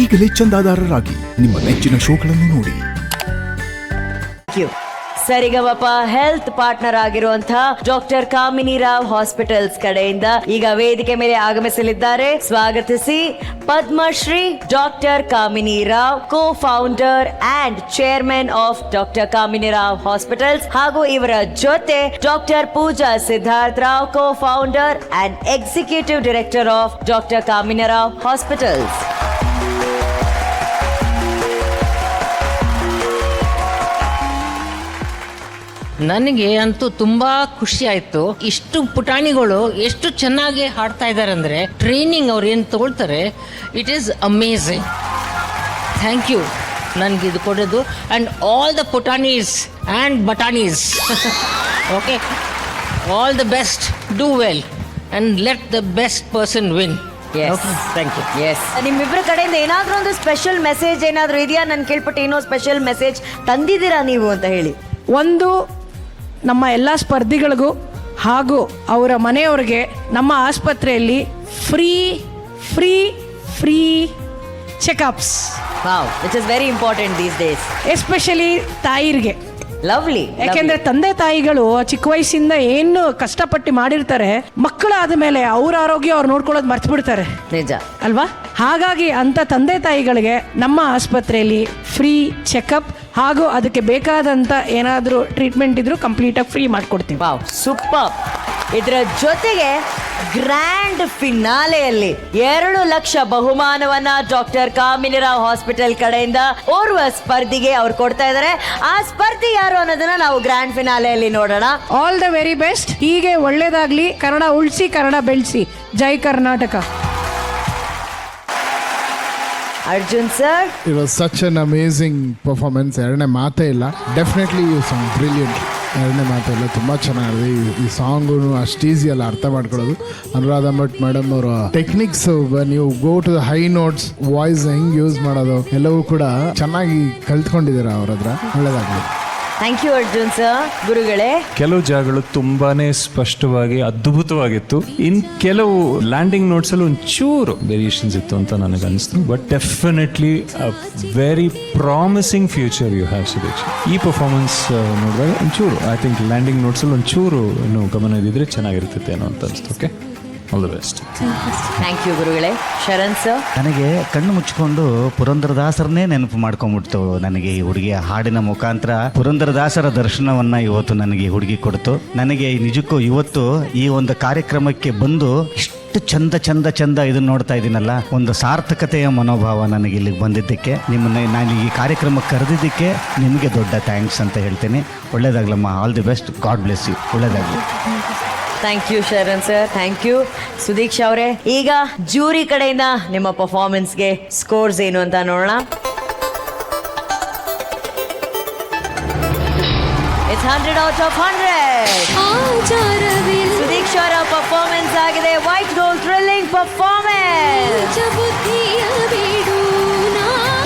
ಈಗಲೇ ಚಂದಾದಾರರಾಗಿ ನಿಮ್ಮ ನೆಚ್ಚಿನ ಶೋಗಳನ್ನು ನೋಡಿ. ಸರಿಗಮಪ ಹೆಲ್ತ್ ಪಾರ್ಟ್ನರ್ ಆಗಿರುವಂತಹ ಡಾಕ್ಟರ್ ಕಾಮಿನಿ ರಾವ್ ಹಾಸ್ಪಿಟಲ್ಸ್ ಕಡೆಯಿಂದ ಈಗ ವೇದಿಕೆ ಮೇಲೆ ಆಗಮಿಸಲಿದ್ದಾರೆ. ಸ್ವಾಗತಿಸಿ Padmashri doctor Kamini Rao, co founder and chairman of doctor Kamini Rao hospitals, ಹಾಗೂ ಇವರ ಜೊತೆ doctor Pooja Siddhartha Rao, co founder and executive director of doctor Kamini Rao hospitals. ನನಗೆ ಅಂತೂ ತುಂಬಾ ಖುಷಿ ಆಯ್ತು. ಇಷ್ಟು ಪುಟಾಣಿಗಳು ಎಷ್ಟು ಚೆನ್ನಾಗಿ ಹಾಡ್ತಾ ಇದ್ದಾರೆ ಅಂದರೆ, ಟ್ರೈನಿಂಗ್ ಅವ್ರು ಏನು ತಗೊಳ್ತಾರೆ, it is amazing. Thank you ನನಗೆ ಇದು ಕೊಡೋದು. ಆ್ಯಂಡ್ ಆಲ್ ದ ಪುಟಾನೀಸ್ ಆ್ಯಂಡ್ ಬಟಾನೀಸ್, okay, all the best, do well and let the best person win. Thank you. ನಿಮ್ಮಿಬ್ಬರ ಕಡೆಯಿಂದ ಏನಾದರೂ ಒಂದು ಸ್ಪೆಷಲ್ ಮೆಸೇಜ್ ಏನಾದರೂ ಇದೆಯಾ? ನಾನು ಕೇಳ್ಪಟ್ಟು ಏನೋ ಸ್ಪೆಷಲ್ ಮೆಸೇಜ್ ತಂದಿದ್ದೀರಾ ನೀವು ಅಂತ ಹೇಳಿ. ಒಂದು, ನಮ್ಮ ಎಲ್ಲ ಸ್ಪರ್ಧಿಗಳಿಗೂ ಹಾಗೂ ಅವರ ಮನೆಯವ್ರಿಗೆ ನಮ್ಮ ಆಸ್ಪತ್ರೆಯಲ್ಲಿ free free free checkups. Wow, it is very important these days, especially ತಾಯಿರಿಗೆ. ಲವ್ಲಿ. ಯಾಕೆಂದ್ರೆ ತಂದೆ ತಾಯಿಗಳು ಚಿಕ್ಕ ವಯಸ್ಸಿಂದ ಏನು ಕಷ್ಟಪಟ್ಟು ಮಾಡಿರ್ತಾರೆ, ಮಕ್ಕಳಾದ ಮೇಲೆ ಅವ್ರ ಆರೋಗ್ಯ ಅವ್ರು ನೋಡ್ಕೊಳ್ಳೋದು ಮರ್ತು ಬಿಡ್ತಾರೆ. ನಿಜ ಅಲ್ವಾ? ಹಾಗಾಗಿ ಅಂತ ತಂದೆ ತಾಯಿಗಳಿಗೆ ನಮ್ಮ ಆಸ್ಪತ್ರೆಯಲ್ಲಿ ಫ್ರೀ ಚೆಕಪ್ ಹಾಗೂ ಅದಕ್ಕೆ ಬೇಕಾದಂತ ಏನಾದರೂ ಟ್ರೀಟ್ಮೆಂಟ್ ಇದ್ರೂ ಕಂಪ್ಲೀಟ್ ಆಗಿ ಫ್ರೀ ಮಾಡ್ಕೊಡ್ತೀವಿ. Wow, super. ಇದರ ಜೊತೆಗೆ grand ಫಿನಾಲೆಯಲ್ಲಿ 2 lakh ಬಹುಮಾನವನ್ನ doctor Kamini Rao hospital ಕಡೆಯಿಂದ ಓರ್ವ ಸ್ಪರ್ಧಿಗೆ ಅವ್ರು ಕೊಡ್ತಾ ಇದ್ದಾರೆ. ಆ ಸ್ಪರ್ಧಿ ಯಾರು ಅನ್ನೋದನ್ನ ನಾವು ಗ್ರ್ಯಾಂಡ್ ಫಿನಾಲೆಯಲ್ಲಿ ನೋಡೋಣ. All the very best. ಹೀಗೆ ಒಳ್ಳೇದಾಗ್ಲಿ. ಕನ್ನಡ ಉಳಿಸಿ, ಕನ್ನಡ ಬೆಳೆಸಿ. ಜೈ Karnataka. Arjun sir, it was such an amazing performance. ಎರಡನೇ ಮಾತೇ ಇಲ್ಲ. Definitely you sang brilliant. ಎರಡನೇ ಮಾತೇ ಇಲ್ಲ, ತುಂಬ ಚೆನ್ನಾಗಿದೆ. ಈ ಸಾಂಗು ಅಷ್ಟು ಈಸಿ ಅಲ್ಲ ಅರ್ಥ ಮಾಡ್ಕೊಳ್ಳೋದು. ಅನುರಾಧ ಭಟ್ ಮೇಡಮ್ ಅವರ ಟೆಕ್ನಿಕ್ಸ್, ನೀವು go to the high notes, voice ಹೆಂಗೆ ಯೂಸ್ ಮಾಡೋದು ಎಲ್ಲವೂ ಕೂಡ ಚೆನ್ನಾಗಿ ಕಲ್ತ್ಕೊಂಡಿದ್ದೀರಾ ಅವ್ರ ಹತ್ರ. ಒಳ್ಳೆಯದಾಗಲಿ. Thank you Arjun sir. ಗುರುಗಳೇ, ಕೆಲವು ಜಾಗಗಳು ತುಂಬಾನೇ ಸ್ಪಷ್ಟವಾಗಿ ಅದ್ಭುತವಾಗಿತ್ತು. ಇನ್ ಕೆಲವು ಲ್ಯಾಂಡಿಂಗ್ ನೋಟ್ಸ್ ಅಲ್ಲಿ ಒಂಚೂರು ವೇರಿಯೇಷನ್ಸ್ ಇತ್ತು ಅಂತ ನನಗೆ ಅನಿಸ್ತು. But definitely very promising future you have Suresh. ಈ ಪರ್ಫಾರ್ಮೆನ್ಸ್ ನೋಡಿದಾಗ ಒಂಚೂರು ಐ ಥಿಂಕ್ ಲ್ಯಾಂಡಿಂಗ್ ನೋಟ್ಸ್ ಅಲ್ಲಿ ಒಂಚೂರು ಇನ್ನು ಗಮನ ಇದ್ದಿದ್ರೆ ಚೆನ್ನಾಗಿರ್ತೈತೆ ಏನೋ ಅಂತ ಅನಿಸ್ತು. Okay, all the best. Thank you ಗುರುಗಳೇ. ಶರಣ್ ಸರ್, ನನಗೆ ಕಣ್ಣು ಮುಚ್ಚಿಕೊಂಡು ಪುರಂದರದಾಸರನ್ನೇ ನೆನಪು ಮಾಡ್ಕೊಂಡ್ಬಿಡ್ತು. ನನಗೆ ಈ ಹುಡುಗಿಯ ಹಾಡಿನ ಮುಖಾಂತರ ಪುರಂದರದಾಸರ ದರ್ಶನವನ್ನು ಇವತ್ತು ನನಗೆ ಈ ಹುಡುಗಿ ಕೊಡ್ತು. ನನಗೆ ನಿಜಕ್ಕೂ ಇವತ್ತು ಈ ಒಂದು ಕಾರ್ಯಕ್ರಮಕ್ಕೆ ಬಂದು ಇಷ್ಟು ಚಂದ ಇದನ್ನು ನೋಡ್ತಾ ಇದ್ದೀನಲ್ಲ, ಒಂದು ಸಾರ್ಥಕತೆಯ ಮನೋಭಾವ ನನಗೆ ಇಲ್ಲಿಗೆ ಬಂದಿದ್ದಕ್ಕೆ, ನಿಮ್ಮನ್ನ ನಾನು ಈ ಕಾರ್ಯಕ್ರಮಕ್ಕೆ ಕರೆದಿದ್ದಕ್ಕೆ ನಿಮಗೆ ದೊಡ್ಡ ಥ್ಯಾಂಕ್ಸ್ ಅಂತ ಹೇಳ್ತೀನಿ. ಒಳ್ಳೇದಾಗ್ಲಮ್ಮ. All the best. God bless you. ಒಳ್ಳೇದಾಗಲಿ. Thank you Sharan sir. Thank you Sudeeksha ಅವರೇ. ಈಗ ಜೂರಿ ಕಡೆಯಿಂದ ನಿಮ್ಮ ಪರ್ಫಾರ್ಮೆನ್ಸ್ಗೆ ಸ್ಕೋರ್ಸ್ ಏನು ಅಂತ ನೋಡೋಣ. It's 100 out of 100. ಸುದೀಕ್ಷಾ ಅವರ ಪರ್ಫಾರ್ಮೆನ್ಸ್ ಆಗಿದೆ. White gold thrilling performance.